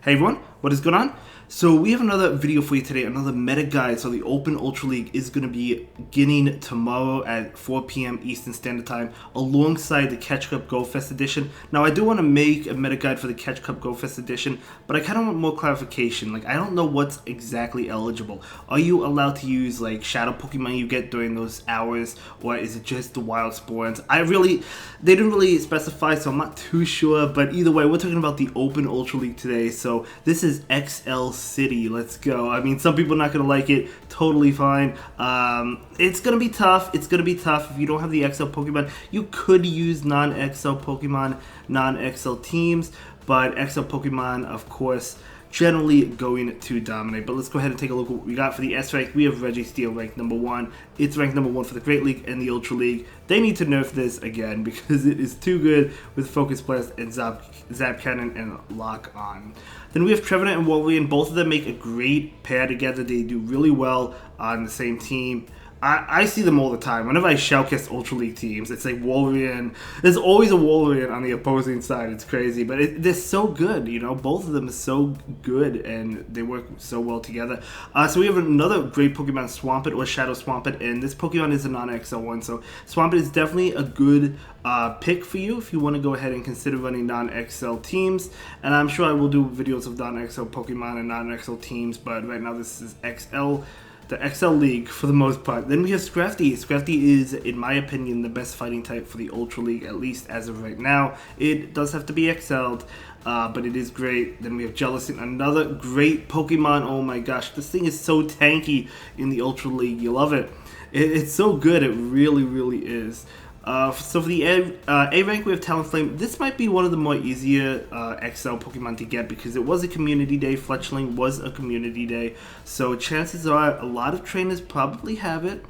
Hey everyone, what is going on? So we have another video for you today, another meta guide. So the Open Ultra League is going to be beginning tomorrow at 4 p.m. Eastern Standard Time alongside the Catch Cup Go Fest edition. Now I do want to make a meta guide for the Catch Cup Go Fest edition, but I kind of want more clarification. Like, I don't know what's exactly eligible. Are you allowed to use like shadow Pokemon you get during those hours, or is it just the wild spawns? They didn't really specify, so I'm not too sure, but either way, we're talking about the Open Ultra League today. So this is XL City. Let's go. I mean, some people are not going to like it. Totally fine. It's going to be tough. It's going to be tough if you don't have the XL Pokemon. You could use non-XL Pokemon, non-XL teams, but XL Pokemon, of course, generally going to dominate. But let's go ahead and take a look at what we got for the S rank. We have Reggie Steele ranked number 1. It's ranked number 1 for the Great League and the Ultra League. They need to nerf this again because it is too good with Focus Blast and Zap Cannon and Lock On. Then we have Trevenant and Wolverine. Both of them make a great pair together. They do really well on the same team. I see them all the time. Whenever I shoutcast Ultra League teams, it's like Wolverine. There's always a Wolverine on the opposing side. It's crazy, but they're so good. You know, both of them are so good, and they work so well together. So we have another great Pokemon, Swampert or Shadow Swampert, and this Pokemon is a non-XL one. So Swampert is definitely a good pick for you if you want to go ahead and consider running non-XL teams. And I'm sure I will do videos of non-XL Pokemon and non-XL teams, but right now this is XL. The XL League for the most part. Then we have Scrafty. Scrafty is, in my opinion, the best fighting type for the Ultra League, at least as of right now. It does have to be XL'd, but it is great. Then we have Jellicent, another great Pokemon. Oh my gosh, this thing is so tanky in the Ultra League. You love it. It's so good. It really, really is. So for the A rank, we have Talonflame. This might be one of the more easier XL Pokemon to get because it was a community day. Fletchling was a community day. So chances are a lot of trainers probably have it.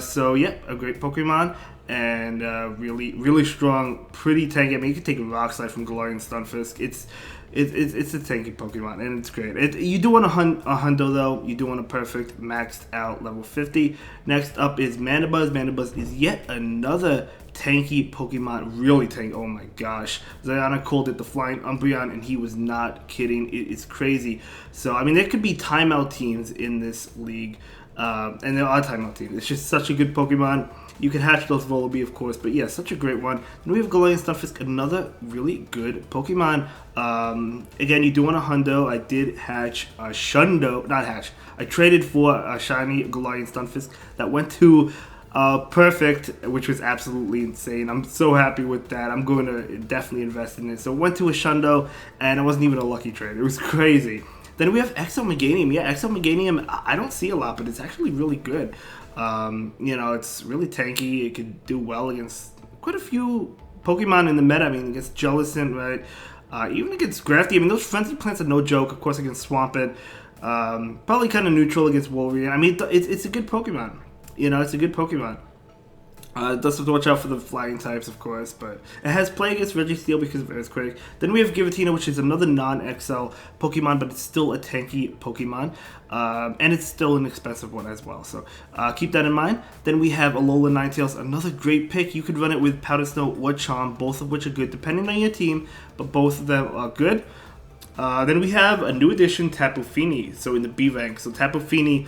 So yeah, a great Pokemon. And really, really strong, pretty tanky. I mean, you can take a Rock Slide from Galarian Stunfisk. It's a tanky Pokemon, and it's great. You do want a Hundo, though. You do want a perfect, maxed out level 50. Next up is Manda Buzz. Manda Buzz is yet another tanky Pokemon. Really tanky. Oh my gosh. Ziana called it the Flying Umbreon, and he was not kidding. It is crazy. So, I mean, there could be timeout teams in this league, and there are timeout teams. It's just such a good Pokemon. You can hatch those Volibee, of course, but yeah, such a great one. Then we have Galarian Stunfisk, another really good Pokemon. Again, you do want a Hundo. I did hatch a Shundo, not hatch. I traded for a shiny Galarian Stunfisk that went to Perfect, which was absolutely insane. I'm so happy with that. I'm going to definitely invest in it. So it went to a Shundo, and it wasn't even a lucky trade. It was crazy. Then we have XL Meganium. Yeah, XL Meganium, I don't see a lot, but it's actually really good. You know, it's really tanky. It could do well against quite a few Pokemon in the meta. I mean, against Jellicent, right? Even against Grafty. I mean, those Frenzy Plants are no joke. Of course, against Swampert. Probably kind of neutral against Wolverine. I mean, it's a good Pokemon. You know, it's a good Pokemon. It does have to watch out for the flying types, of course, but it has play against Reggie Steele because of Earthquake. Then we have Giratina, which is another non-XL Pokemon, but it's still a tanky Pokemon, and it's still an expensive one as well, so keep that in mind. Then we have Alolan Ninetales, another great pick. You could run it with Powder Snow or Charm, both of which are good, depending on your team, but both of them are good. Then we have a new addition, Tapoffini, so in the B rank. So Tapoffini,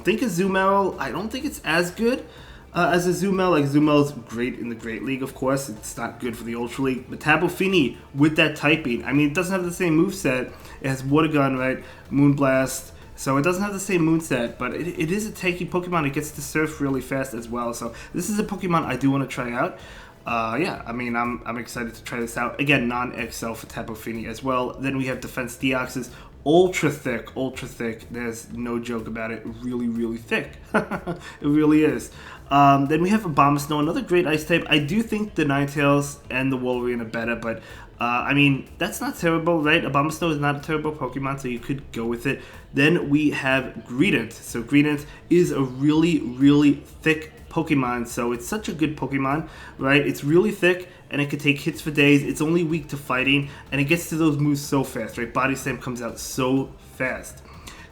think of Zumel. I don't think it's as good as a Zumel. Like, Zumel's great in the Great League, of course. It's not good for the Ultra League. But Tapoffini, with that typing, I mean, it doesn't have the same moveset. It has Water Gun, right? Moonblast. So it doesn't have the same moveset, but it is a tanky Pokemon. It gets to surf really fast as well. So this is a Pokemon I do want to try out. Yeah, I mean, I'm excited to try this out. Again, non-XL for Tapoffini as well. Then we have Defense Deoxys. Ultra thick. There's no joke about it. Really, really thick. It really is. Then we have Abomasnow, another great ice type. I do think the Ninetales and the Wolverine are better, but I mean, that's not terrible, right? Abomasnow is not a terrible Pokemon, so you could go with it. Then we have Greedent. So Greedent is a really, really thick Pokemon, so it's such a good Pokemon, right? It's really thick, and it can take hits for days. It's only weak to fighting, and it gets to those moves so fast, right? Body Slam comes out so fast.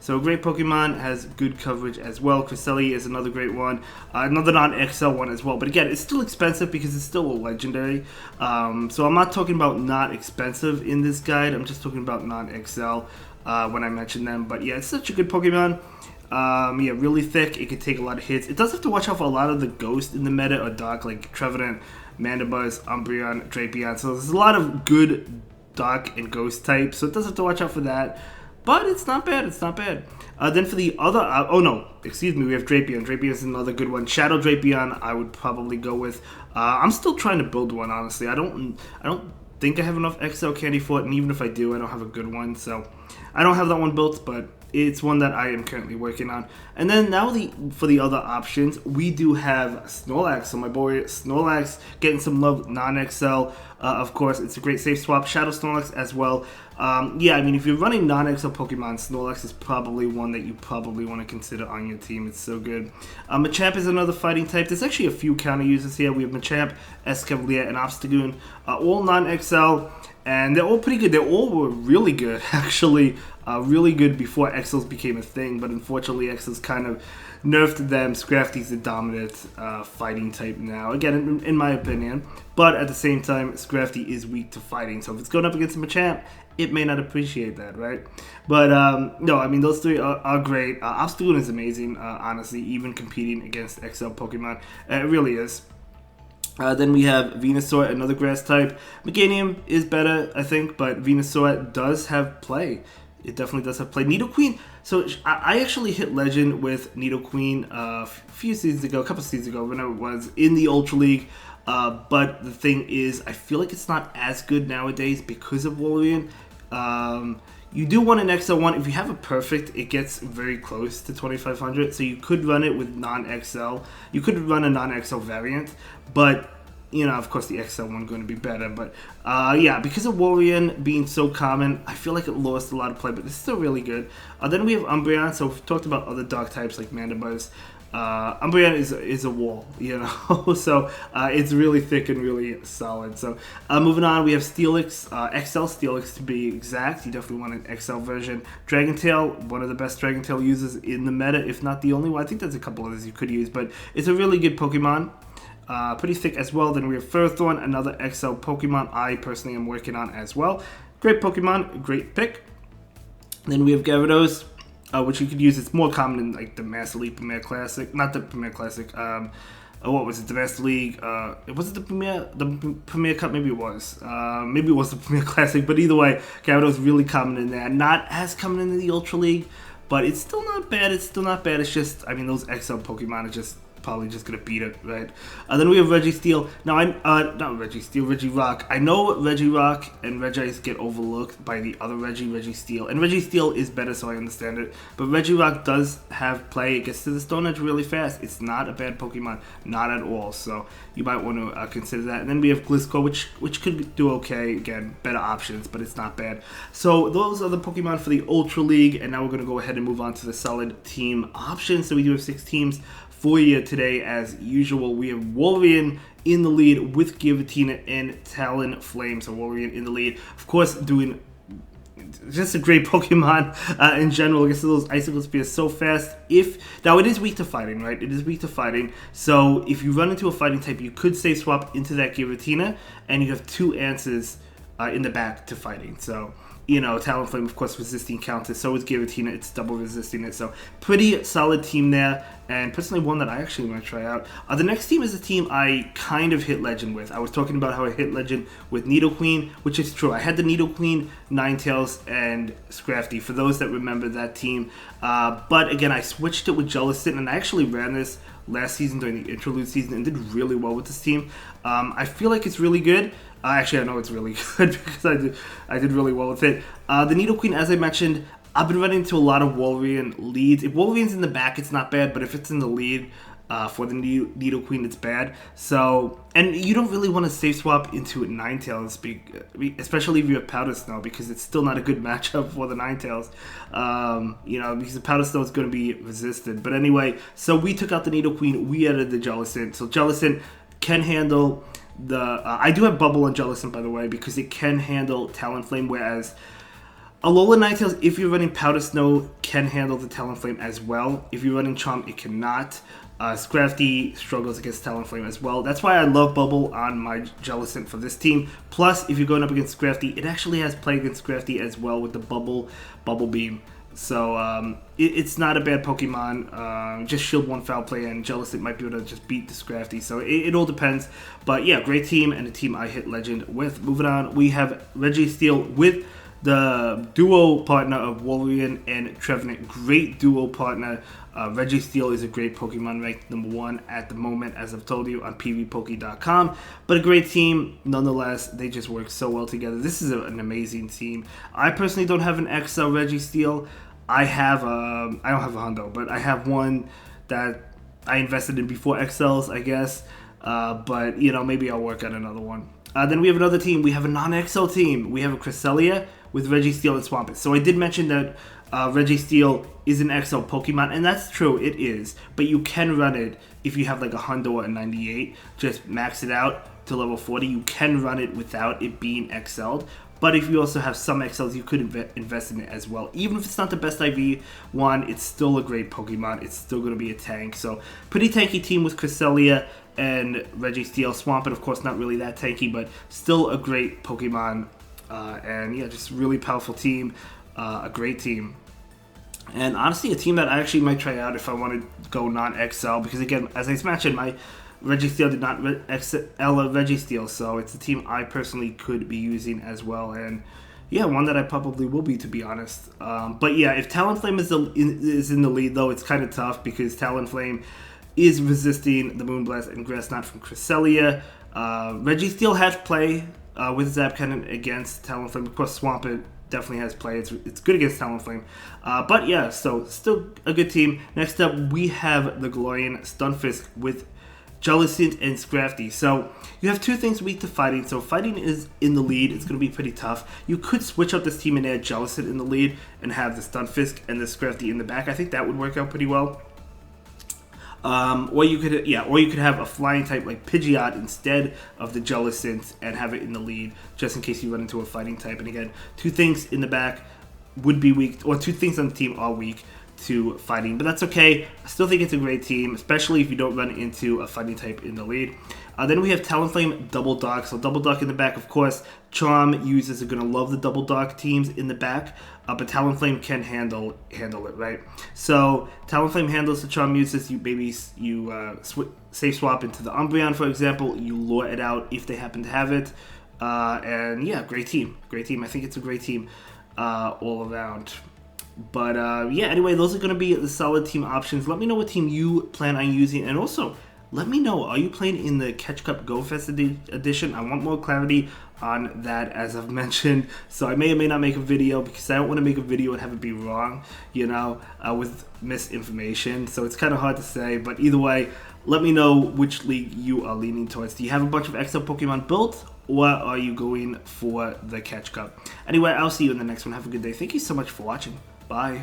So a great Pokemon, has good coverage as well. Cresselia is another great one. Another non-XL one as well. But again, it's still expensive because it's still a legendary. So I'm not talking about not expensive in this guide. I'm just talking about non-XL when I mention them. But yeah, it's such a good Pokemon. Yeah, really thick. It can take a lot of hits. It does have to watch out for a lot of the ghost in the meta or dark, like Trevenant, Manda Buzz, Umbreon, Drapion. So there's a lot of good dark and ghost types. So it does have to watch out for that. But it's not bad. It's not bad. Then for the other, oh no, excuse me, we have Drapion. Drapion is another good one. Shadow Drapion, I would probably go with. I'm still trying to build one, honestly. I don't think I have enough XL candy for it, and even if I do, I don't have a good one. So I don't have that one built, but it's one that I am currently working on. And then now for the other options, we do have Snorlax. So my boy Snorlax getting some love, non-XL. Of course, it's a great safe swap. Shadow Snorlax as well. Yeah, I mean, if you're running non-XL Pokemon, Snorlax is probably one that you probably want to consider on your team. It's so good. Machamp is another fighting type. There's actually a few counter users here. We have Machamp, Escavalier, and Obstagoon. All non-XL. And they're all pretty good. They all were really good, actually. Really good before XLs became a thing. But unfortunately, XLs kind of nerfed them. Scrafty's the dominant fighting type now. Again, in my opinion. But at the same time, Scrafty is weak to fighting. So if it's going up against a Machamp, it may not appreciate that, right? But no, I mean, those three are great. Obstagoon is amazing, honestly, even competing against XL Pokemon. It really is. Then we have Venusaur, another grass type. Meganium is better, I think, but Venusaur does have play. It definitely does have play. Nidoqueen, so I actually hit Legend with Nidoqueen a few seasons ago, a couple seasons ago, whenever it was, in the Ultra League. But the thing is, I feel like it's not as good nowadays because of Wolverine. You do want an XL1. If you have a perfect, it gets very close to 2500. So you could run it with non-XL. You could run a non-XL variant, but you know, of course, the XL1 going to be better. But yeah, because of Wolverine being so common, I feel like it lost a lot of play, but it's still really good. Then we have Umbreon. So we've talked about other dark types like Manda Buzz. Umbreon is a wall, you know, so it's really thick and really solid. So moving on, we have Steelix, XL Steelix to be exact. You definitely want an XL version. Dragon Tail, one of the best Dragon Tail users in the meta, if not the only one. I think there's a couple others you could use, but it's a really good Pokemon. Pretty thick as well. Then we have Ferrothorn, another XL Pokemon I personally am working on as well. Great Pokemon, great pick. Then we have Gyarados, which you could use. It's more common in like the Master League Premier Classic, not the Premier Classic. What was it? The Master League? Was it the Premier Cup? Maybe it was. Maybe it was the Premier Classic. But either way, Gyarados really common in there. Not as common in the Ultra League, but it's still not bad. It's still not bad. It's just, I mean, those XL Pokemon are just probably just gonna beat it, right? Then we have Reggie Steele. Now, not Reggie Steele, Reggie Rock. I know Reggie Rock and Regice get overlooked by the other Reggie Steele. And Reggie Steele is better, so I understand it. But Reggie Rock does have play. It gets to the Stone Edge really fast. It's not a bad Pokemon, not at all. So you might want to consider that. And then we have Gliscor, which could do okay. Again, better options, but it's not bad. So those are the Pokemon for the Ultra League. And now we're gonna go ahead and move on to the solid team options. So we do have 6 teams for you today. As usual, we have Wolverine in the lead with Giratina and Talonflame. So Wolverine in the lead, of course, doing just a great Pokemon in general. Against those Icicle Spears so fast. Now it is weak to fighting, right? It is weak to fighting. So if you run into a fighting type, you could save swap into that Giratina, and you have 2 answers in the back to fighting. So, you know, Talonflame, of course, resisting counters. So is Giratina. It's double resisting it. So pretty solid team there. And personally, one that I actually want to try out. The next team is a team I kind of hit Legend with. I was talking about how I hit Legend with Nidoqueen, which is true. I had the Nidoqueen, Ninetales, and Scrafty, for those that remember that team. But again, I switched it with Jellicent, and I actually ran this last season during the interlude season and did really well with this team. I feel like it's really good. Actually, I know it's really good because I did really well with it. The Nidoqueen, as I mentioned, I've been running into a lot of Wolverine leads. If Wolverine's in the back, it's not bad, but if it's in the lead for the Nidoqueen, it's bad. So, and you don't really want to safe swap into a Ninetales, especially if you have Powder Snow, because it's still not a good matchup for the Ninetales. You know, because the Powder Snow is going to be resisted. But anyway, so we took out the Nidoqueen, we added the Jellicent. So Jellicent can handle the... I do have Bubble on Jellicent, by the way, because it can handle Talonflame, whereas Alolan Ninetales, if you're running Powder Snow, can handle the Talonflame as well. If you're running Charm, it cannot. Scrafty struggles against Talonflame as well. That's why I love Bubble on my Jellicent for this team. Plus, if you're going up against Scrafty, it actually has play against Scrafty as well with the Bubble Beam. So it's not a bad Pokemon. Just shield one foul play and Jellicent might be able to just beat the Scrafty. So it all depends. But yeah, great team and a team I hit Legend with. Moving on, we have Reggie Steele with the duo partner of Wolverine and Trevenant. Great duo partner. Reggie Steele is a great Pokemon, ranked #1 at the moment, as I've told you, on pvpoke.com. But a great team, nonetheless. They just work so well together. This is an amazing team. I personally don't have an XL Reggie Steele. I don't have a Hundo, but I have one that I invested in before XLs, I guess. But, you know, maybe I'll work on another one. Then we have another team. We have a non-XL team. We have a Cresselia with Reggie Steele and Swampert. So I did mention that Reggie Steele is an XL Pokemon, and that's true, it is. But you can run it if you have like a Hundo or a 98. Just max it out to level 40. You can run it without it being XL'd. But if you also have some XLs, you could invest in it as well. Even if it's not the best IV one, it's still a great Pokemon. It's still going to be a tank. So pretty tanky team with Cresselia and Reggie Steele. Swampert, of course, not really that tanky, but still a great Pokemon. And yeah, just really powerful team. A great team. And honestly, a team that I actually might try out if I want to go non-XL. Because again, as I mentioned, my Reggie Steele did not XL Reggie Steele. So it's a team I personally could be using as well. And yeah, one that I probably will be, to be honest. But yeah, if Talonflame is in the lead, though, it's kind of tough. Because Talonflame is resisting the Moonblast and Grass Knot from Cresselia. Reggie Steele has play with Zap Cannon against Talonflame. Of course, Swampert definitely has play. It's good against Talonflame. But yeah, so still a good team. Next up, we have the Galarian Stunfisk with Jellicent and Scrafty. So you have two things weak to Fighting. So Fighting is in the lead. It's going to be pretty tough. You could switch up this team and add Jellicent in the lead and have the Stunfisk and the Scrafty in the back. I think that would work out pretty well. Or you could have a flying type like Pidgeot instead of the Jellicent and have it in the lead, just in case you run into a fighting type. And again, two things in the back would be weak, or two things on the team are weak to Fighting, but that's okay. I still think it's a great team, especially if you don't run into a fighting type in the lead. Then we have Talonflame Double Dark. So Double Dark in the back, of course. Charm users are going to love the Double Dark teams in the back, but Talonflame can handle it, right? So Talonflame handles the Charm users. You safe swap into the Umbreon, for example. You lure it out if they happen to have it. And yeah, great team. Great team. I think it's a great team all around. But yeah, anyway, those are going to be the solid team options. Let me know what team you plan on using. And also, let me know, are you playing in the Catch Cup Go Fest edition? I want more clarity on that, as I've mentioned. So I may or may not make a video, because I don't want to make a video and have it be wrong, you know, with misinformation. So it's kind of hard to say. But either way, let me know which league you are leaning towards. Do you have a bunch of XL Pokemon built, or are you going for the Catch Cup? Anyway, I'll see you in the next one. Have a good day. Thank you so much for watching. Bye.